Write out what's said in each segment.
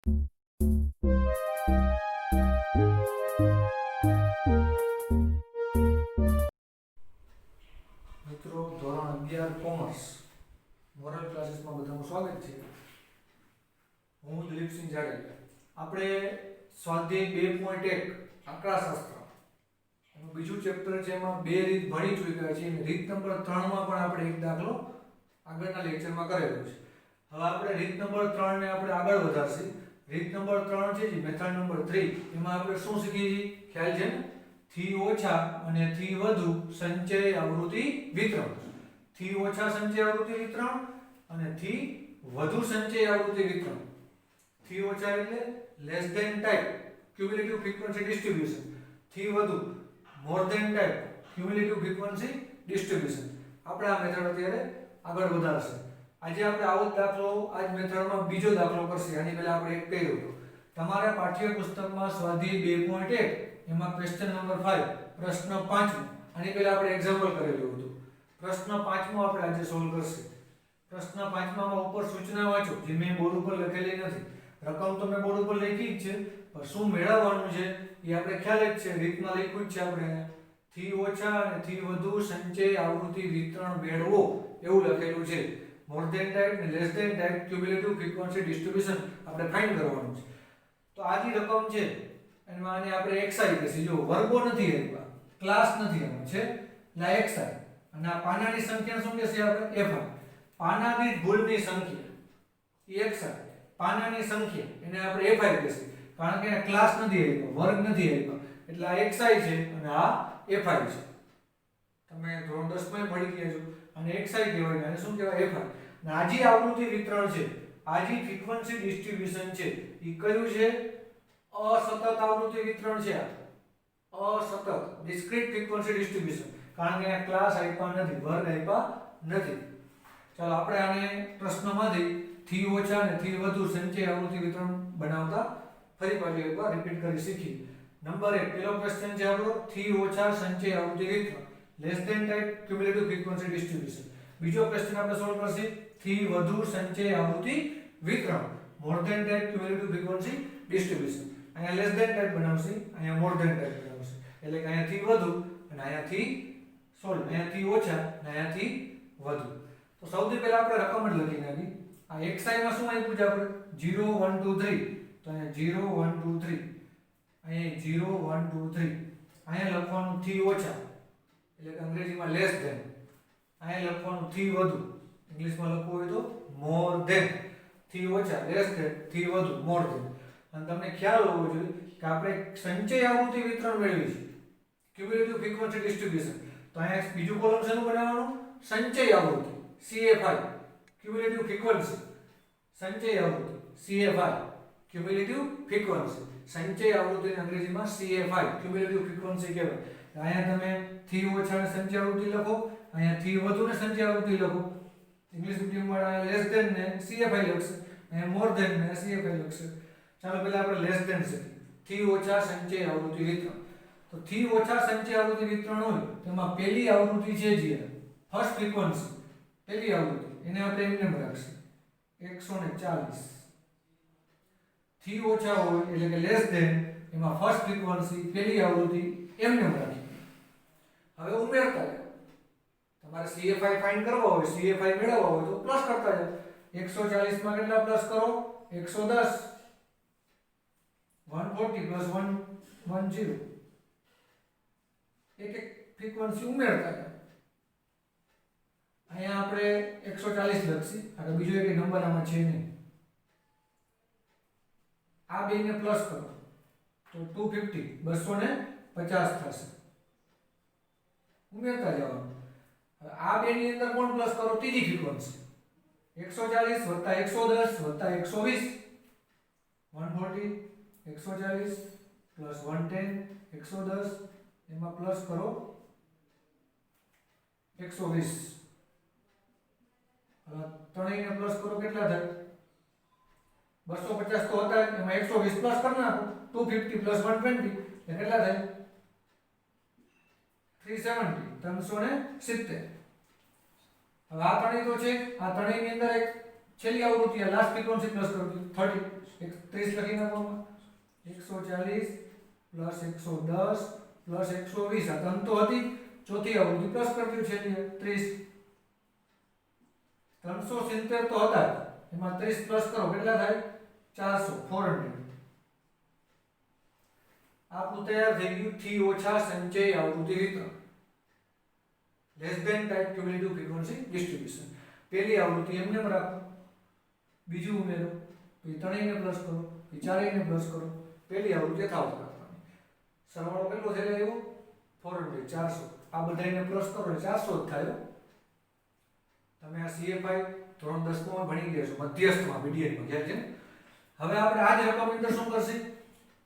મિત્રો ધોરણ 11 commerce moral ક્લાસીસમાં બધાનું સ્વાગત છે. હું દિલીપસિંહ જાડેજા. આપણે સ્વાધ્યાય 2.1 આંકડાશાસ્ત્ર એનું બીજું ચેપ્ટર છે. એમાં બે રીત ભણી ચૂક્યા છીએ અને રીત નંબર 3 માં પણ આપણે એક દાખલો આગળના લેક્ચરમાં કરેલો છે. હવે આપણે રીત નંબર 3 ને આપણે આગળ વધારશું. રીત નંબર 3 છે જે મેથડ નંબર 3, એમાં આપણે શું શીખીએ છીએ ખ્યાલ છે ને? થી ઓછા અને થી વધુ સંચય આવૃત્તિ વિતરણ. થી ઓછા સંચય આવૃત્તિ વિતરણ અને થી વધુ સંચય આવૃત્તિ વિતરણ. થી ઓછા એટલે less than type cumulative frequency distribution. થી વધુ more than type cumulative frequency distribution. આપણે આ મેથડ અત્યારે આગળ વધારશે. આજે આપણે આવો જ દાખલો આજ મેથડમાં બીજો દાખલો કરશે. આની પહેલા આપણે એક કર્યો હતો. તમારા પાઠ્યપુસ્તકમાં સ્વાધ્યાય 2.1 એમાં ક્વેશ્ચન નંબર 5 પ્રશ્ન 5 આની પહેલા આપણે એક્ઝામ્પલ કરેલું હતું. પ્રશ્ન 5 આપણે આજે સોલ્વ કરશે. પ્રશ્ન 5 માં ઉપર સૂચના વાંચો જે મેં બોર્ડ ઉપર લખેલી નથી. રકમ તો મેં બોર્ડ ઉપર લખી જ છે, પણ શું મેળવવાનું છે એ આપણે ખ્યાલ જ છે. રીતમાં લખ્યું જ છે આપણે. થી ઓછા અને થી વધુ સંચય આવૃત્તિ વિતરણ મેળવો એવું લખેલું છે. મોર ધેન ટાઈપ ને less than type cumulative frequency distribution આપણે ફાઇન્ડ કરવાનું છે. તો આ જે રકમ છે એમાં આને આપણે xi કહીશું. જો વર્ગો નથી આપ્યા, ક્લાસ નથી આપ્યો છે, એટલે xi. અને આ પાનાની સંખ્યા શું કહેશે આપણે? fi. પાનાની ભૂલની સંખ્યા એ xi. પાનાની સંખ્યા એને આપણે fi કહીશું, કારણ કે ક્લાસ નથી આપ્યો, વર્ગ નથી આપ્યો, એટલે આ xi છે અને આ fi છે. તમે ધોરણ 10 માં ભણી ગયા છો. અને xi કહેવાય અને શું કહેવાય? fi. અને આ જે આવૃત્તિ વિતરણ છે, આ જે ફ્રીક્વન્સી ડિસ્ટ્રીબ્યુશન છે, એ કયું છે? અસતત આવૃત્તિ વિતરણ છે. અસતત ડિસ્ક્રીટ ફ્રીક્વન્સી ડિસ્ટ્રીબ્યુશન, કારણ કે આ ક્લાસ આપ્યા નથી, વર્ગ આપ્યા નથી. ચાલો આપણે આને પ્રશ્નમાંથી થી ઓછા અને થી વધુ સંચય આવૃત્તિ વિતરણ બનાવતા ફરી પાછું એકવાર રિપીટ કરી શીખી. નંબર 1 પેલો ક્વેશ્ચન છે આપણો થી ઓછા સંચય આવૃત્તિ વિતરણ less than type cumulative frequency distribution. બીજો ક્વેશ્ચન આપણે સોલ્વ કરશું થી વધુ સંચય આવૃત્તિ વિતરણ more than type cumulative frequency distribution. અહીંયા લેસ ધેન ટાઈપ બનાવશે, અહીંયા મોર ધેન ટાઈપ બનાવશે. એટલે કે અહીંયા થી વધુ અને અહીંયાથી અહીંયા થી ઓછા અને અહીંયાથી વધુ. તો સૌથી પહેલા આપણે રકમ જ લખી નાખી. આ xi માં શું આપ્યું છે આપણે? 0 1 2 3. તો અહીંયા 0 1 2 3, અહીંયા 0 1 2 3. અહીંયા લખવાનું થી ઓછા એટલે કે અંગ્રેજીમાં લેસ ધેન. અહીંયા લખવાનું થી વધુ, ઇંગ્લિશમાં લખવું હોય તો મોર ધેન. થી ઓછા લેસ ધેન, થી વધુ મોર ધેન. અને તમને ખ્યાલ હોવો જોઈએ કે આપણે સંચય આવૃત્તિ વિતરણ મેળવી છે, ક્યુમ્યુલેટિવ ફ્રીક્વન્સી ડિસ્ટ્રીબ્યુશન. તો અહીંયા બીજું કોલમ શેનું બનાવવાનું? સંચય આવૃત્તિ CFI ક્યુમ્યુલેટિવ ફ્રીક્વન્સી. સંચય આવૃત્તિ CFI ક્યુમ્યુલેટિવ ફ્રીક્વન્સી. સંચય આવૃત્તિને અંગ્રેજીમાં CFI ક્યુમ્યુલેટિવ ફ્રીક્વન્સી કહેવાય. અહીંયા તમે થી ઓછા ને સંચય આવૃત્તિ લખો, અહીંયા થી વધુ ને સંચય આવૃત્તિ લખો. ઇંગ્લિશ મીડિયમ વાળા લેસ ધેન ને CFI લખશે, અહીંયા મોર ધેન ને CFI લખશે. ચાલો પહેલા આપણે લેસ ધેન શીખીએ. થી ઓછા સંચય આવૃત્તિ વિતરણ. તો થી ઓછા સંચય આવૃત્તિ વિતરણ હોય તેમાં પહેલી આવૃત્તિ છે જે ફર્સ્ટ ફ્રીક્વન્સી, પહેલી આવૃત્તિ એને આપણે એમને રાખીએ 140. થી ઓછા હોય એટલે કે લેસ ધેન, એમાં ફર્સ્ટ ફ્રીક્વન્સી પહેલી આવૃત્તિ એમને રાખી. હવે ઉમેરતા જાઓ. તમારે CFI ફાઇન્ડ કરવા હોય, CFI મેળવવા હોય તો પ્લસ કરતા જાઓ. 140 માં કેટલા પ્લસ કરો? 110. 140 plus 110. એક એક ફ્રીક્વન્સી ઉમેરતા જાઓ. અહીંયા આપણે 140 લખશી, અને બીજો એક નંબર આમાં છે નહીં. આ બેને પ્લસ કરો તો 250 250 થશે. ઉમેરતા જવાનું. હવે આ બેની અંદર કોણ પ્લસ કરો? ત્રીજી ફ્રીક્વન્સી 140 110 120. 140 140 plus 110 110, એમાં પ્લસ કરો 120. હવે ત્રણેયને પ્લસ કરો કેટલા થાય? 250 તો હતા, એમાં 120 પ્લસ કરી નાખો. 250 plus 120 એટલે કેટલા થાય? 370 370. હવે આ ત્રણેય તો છે, આ ત્રણેયની અંદર એક છેલ્લી આવૃત્તિ લાસ્ટ ફ્રીક્વન્સી પ્લસ કરી 30 30 લખી નાખો 140 પ્લસ 110 પ્લસ 120 આ ત્રણ તો હતી ચોથી આવૃત્તિ પ્લસ કરી દઉં છેલ્લી 30 370 તો હતા એમાં 30 પ્લસ કરો કેટલા થાય 400 આપણું તૈયાર થઈ ગયું થી ઓછા સંચય આવૃત્તિ વિતરણ less than type cumulative frequency distribution પહેલી આવૃત્તિ એમને રાખો બીજું ઉમેરો પછી ત્રણેયને પ્લસ કરો પછી ચારેયને પ્લસ કરો પહેલી આવૃત્તિ યથાવત રાખવાની સરવાળો કેટલો થઈ રહ્યો 400 400 આ બધાને પ્લસ કરો એટલે 400 જ થાય તમે આ CFI ધોરણ 10 માં ભણી ગયા છો મધ્યસ્થમાં મીડિયમમાં ખ્યાલ છે હવે આપણે આ જ રકમ અંદર શું કરશે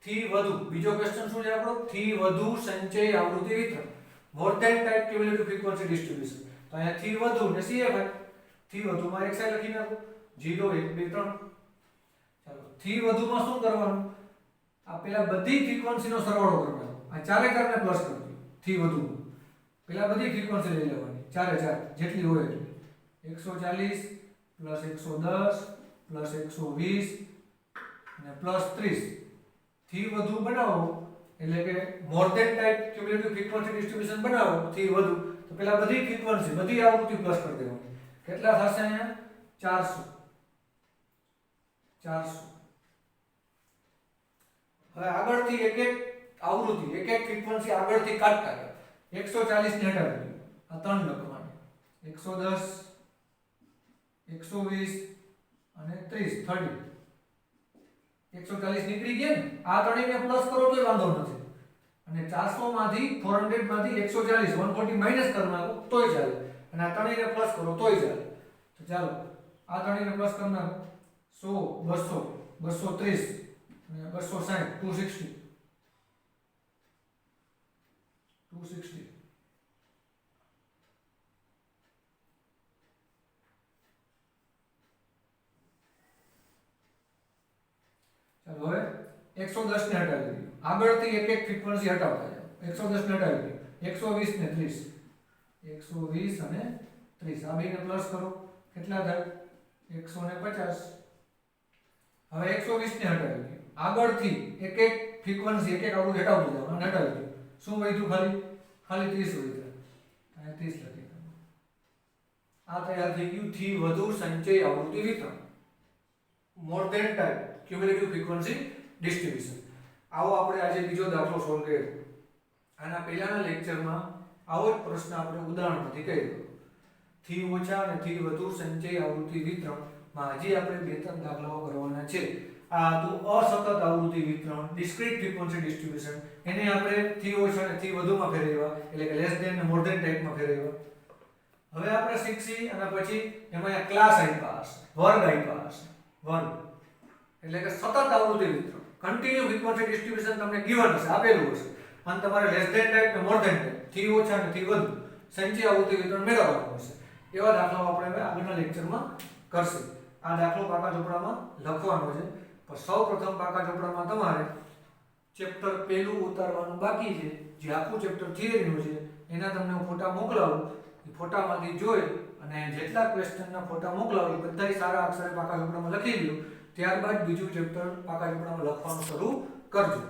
થી વધુ બીજો ક્વેશ્ચન શું છે આપણો થી વધુ સંચય આવૃત્તિ વિતરણ more than type cumulative frequency distribution તો અહીંયા થી વધુ ને CFI થી વધુમાં એક સાઈડ લખી નાખો 0 1 2 3 ચાલો થી વધુમાં શું કરવાનું આ પેલા બધી ફ્રીક્વન્સીનો સરવાળો કરવાનો આ ચારે ચારને પ્લસ કરી દો થી વધુમાં પેલા બધી ફ્રીક્વન્સી લઈ લેવાની ચારે ચાર જેટલી હોય એટલી 140 પ્લસ 110 પ્લસ 120 અને પ્લસ 30 થી વધુ બનાવો એટલે કે more than type cumulative frequency distribution બનાવો થી વધુ તો પેલા બધી ફ્રીક્વન્સી બધી આવૃત્તિ પ્લસ કરી દેવાની કેટલા થશે અહીંયા 400 હવે આગળથી એક એક આવૃત્તિ એક એક ફ્રીક્વન્સી આગળથી કાઢતા જાઓ 140 ને હટાવી આ ત્રણ લખવાની 110 120 અને 30 140 નીકળી ગયા ને આ ત્રણેયને પ્લસ કરો તોય વાંધો નથી અને 400 માંથી 400 માંથી 140 140 માઈનસ કરી નાખો તોય ચાલે અને આ ત્રણેયને પ્લસ કરો તોય ચાલે તો ચાલો આ ત્રણેયને પ્લસ કરી નાખો 100 200 230 અને 260 260 ચાલો હવે 110 ને હટાવી દઈએ આગળથી એક એક ફ્રીક્વન્સી હટાવતા જાઓ 110 ને હટાવી દઈએ 120 ને 30 120 અને 30 આ બેને પ્લસ કરો કેટલા થાય 150 હવે 120 ને હટાવી દઈએ આગળથી એક એક ફ્રીક્વન્સી એક એક આવૃત્તિ હટાવતું જાઓ અને હટાવી દઈએ શું વધ્યું ખાલી 30 વધ્યા અહીંયા 30 લખી દો આ તૈયાર થઈ ગયું થી વધુ સંચય આવૃત્તિ વિતરણ more than type cumulative frequency distribution આવો આપણે આજે બીજો દાખલો સોલ્વ કર્યો આના પહેલાના લેક્ચરમાં આવો જ પ્રશ્ન આપણે ઉદાહરણમાંથી કર્યો થી ઓછા અને થી વધુ સંચય આવૃત્તિ વિતરણમાં હજી આપણે બે ત્રણ દાખલાઓ કરવાના છે આ હતું અસતત આવૃત્તિ વિતરણ ડિસ્ક્રીટ ફ્રીક્વન્સી ડિસ્ટ્રીબ્યુશન એને આપણે થી ઓછા અને થી વધુમાં ફેરવ્યા એટલે કે લેસ ધેન અને મોર ધેન ટાઈપમાં ફેરવ્યા હવે આપણે શીખી અને પછી એમાં ક્લાસ આપ્યા હશે વર્ગ આપ્યા હશે વર્ગ એટલે કે સતત આવૃત્તિ વિતરણ કન્ટિન્યુ ફ્રીક્વન્સી ડિસ્ટ્રીબ્યુશન તમને ગિવન હશે આપેલું હશે અને તમારે લેસ ધેન ટાઈપ ને મોર ધેન ટાઈપ થી ઓછા અને થી વધુ સંચય આવૃત્તિ વિતરણ મેળવવાનું હશે એવા દાખલાઓ આપણે હવે આગળના લેક્ચરમાં કરશું આ દાખલો પાકા ચોપડામાં લખવાનો છે પણ સૌપ્રથમ પાકા ચોપડામાં તમારે ચેપ્ટર પહેલું ઉતારવાનું બાકી છે જે આખું ચેપ્ટર થિયરીનું છે એના તમને હું ફોટા મોકલાવું એ ફોટામાંથી જોઈ અને જેટલા ક્વેશ્ચનના ફોટા મોકલાવું એ બધાય સારા અક્ષરે પાકા ચોપડામાં લખી લ્યો ત્યારબાદ બીજું ચેપ્ટર પાકા ચોપડામાં લખવાનું શરૂ કરજો